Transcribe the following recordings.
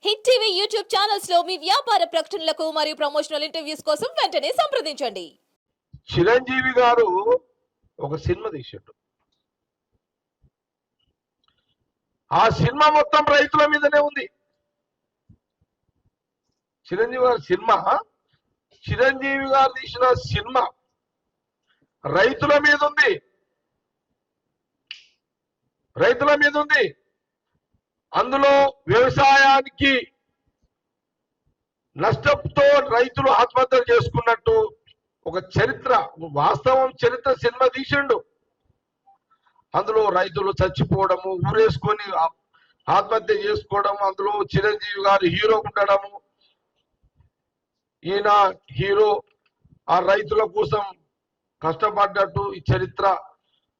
Hit TV YouTube channels లో మీ వ్యాపార ప్రకటనలకు మరియు ప్రమోషనల్ ఇంటర్వ్యూస్ కోసం వెంటనే సంప్రదించండి. చిరంజీవి గారు ఒక సినిమా తీసాడు. ఆ సినిమా మొత్తం రైతుల మీదనే ఉంది. చిరంజీవి గారు తీసిన సినిమా రైతుల మీద ఉంది. అందులో వ్యవసాయానికి నష్టంతో రైతులు ఆత్మహత్యలు చేసుకున్నట్టు ఒక చరిత్ర సినిమా తీసిండు. అందులో రైతులు చచ్చిపోవడము, ఊరేసుకొని ఆత్మహత్య చేసుకోవడం, అందులో చిరంజీవి గారు హీరో ఉండడము, ఈయన హీరో ఆ రైతుల కోసం కష్టపడ్డట్టు ఈ చరిత్ర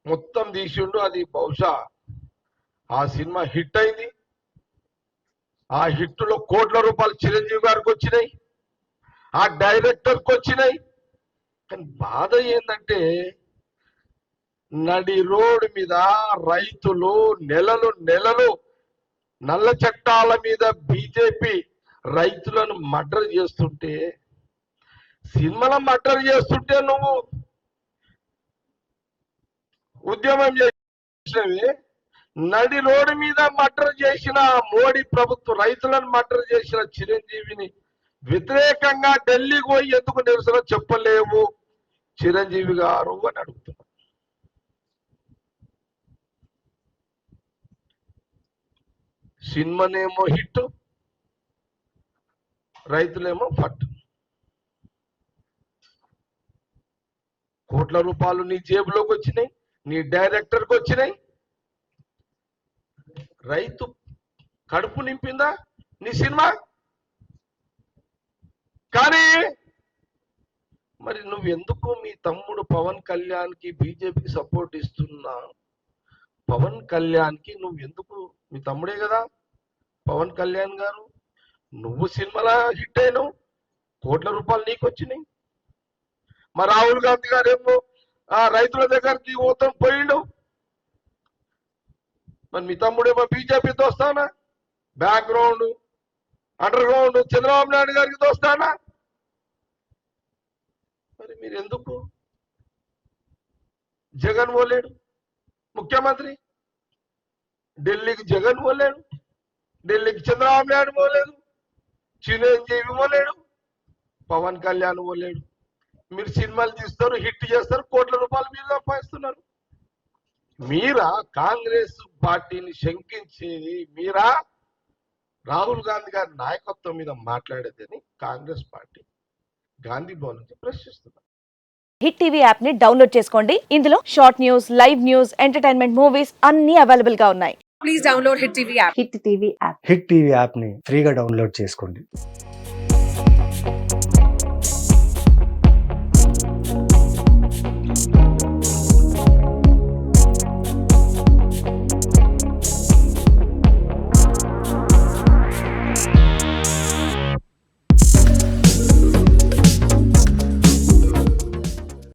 మొత్తం తీసిండు. అది బహుశా ఆ సినిమా హిట్ అయింది. ఆ హిట్ లో కోట్ల రూపాయలు చిరంజీవి గారికి వచ్చినాయి, ఆ డైరెక్టర్కి వచ్చినాయి. కానీ బాధ ఏంటంటే నడి రోడ్డు మీద రైతులు నెలలు నల్ల చట్టాల మీద బీజేపీ రైతులను మర్డర్ చేస్తుంటే, సినిమాలో మర్డర్ చేస్తుంటే నువ్వు ఉద్యమం చేసినవి. నడి రోడ్డు మీద మర్డర్ చేసిన మోడీ ప్రభుత్వం రైతులను మర్డర్ చేసిన చిరంజీవిని వ్యతిరేకంగా ఢిల్లీకి పోయి ఎందుకు నిరసన చెప్పలేవు చిరంజీవి గారు అని అడుగుతున్నారు. సినిమానేమో హిట్, రైతులేమో ఫట్. కోట్ల రూపాయలు నీ జేబులోకి వచ్చినాయి, నీ డైరెక్టర్కి వచ్చినాయి. రైతు కడుపు నింపిందా నీ సినిమా? కానీ మరి నువ్వెందుకు మీ తమ్ముడు పవన్ కళ్యాణ్కి బీజేపీకి సపోర్ట్ ఇస్తున్నా? పవన్ కళ్యాణ్కి నువ్వెందుకు, మీ తమ్ముడే కదా పవన్ కళ్యాణ్ గారు, నువ్వు సినిమాలో హిట్ అయినావు, కోట్ల రూపాయలు నీకు వచ్చినాయి. మరి రాహుల్ గాంధీ గారు ఏమో ఆ రైతుల దగ్గరికి పోతాం పోయిండు. మరి మీ తమ్ముడేమో బీజేపీతో వస్తానా, background under ground Chandrababu Naidu గారికి దోస్తానా? మరి మీరు ఎందుకు? జగన్ పోలేడు ముఖ్యమంత్రి, ఢిల్లీకి జగన్ పోలేడు, ఢిల్లీకి చంద్రబాబు నాయుడు పోలేదు, చిరంజీవి పోలేడు, పవన్ కళ్యాణ్ పోలేడు. మీరు సినిమాలు తీస్తారు, హిట్ చేస్తారు, కోట్ల రూపాయలు మీరు సంపాదిస్తున్నారు. మీరా కాంగ్రెస్ పార్టీని శంకించేది? మీరా రాహుల్ గాంధీ గారి నాయకత్వం మీద మాట్లాడేదని కాంగ్రెస్ పార్టీ గాంధీ భవన్ నుంచి ప్రశ్నిస్తున్నారు. హిట్ టీవీ యాప్ ని డౌన్లోడ్ చేసుకోండి. ఇందులో short news, live news, entertainment movies అన్ని అవైలబుల్ గా ఉన్నాయి. Please download Hit TV app. Hit TV app hit TV యాప్ని ఫ్రీగా డౌన్లోడ్ చేసుకోండి.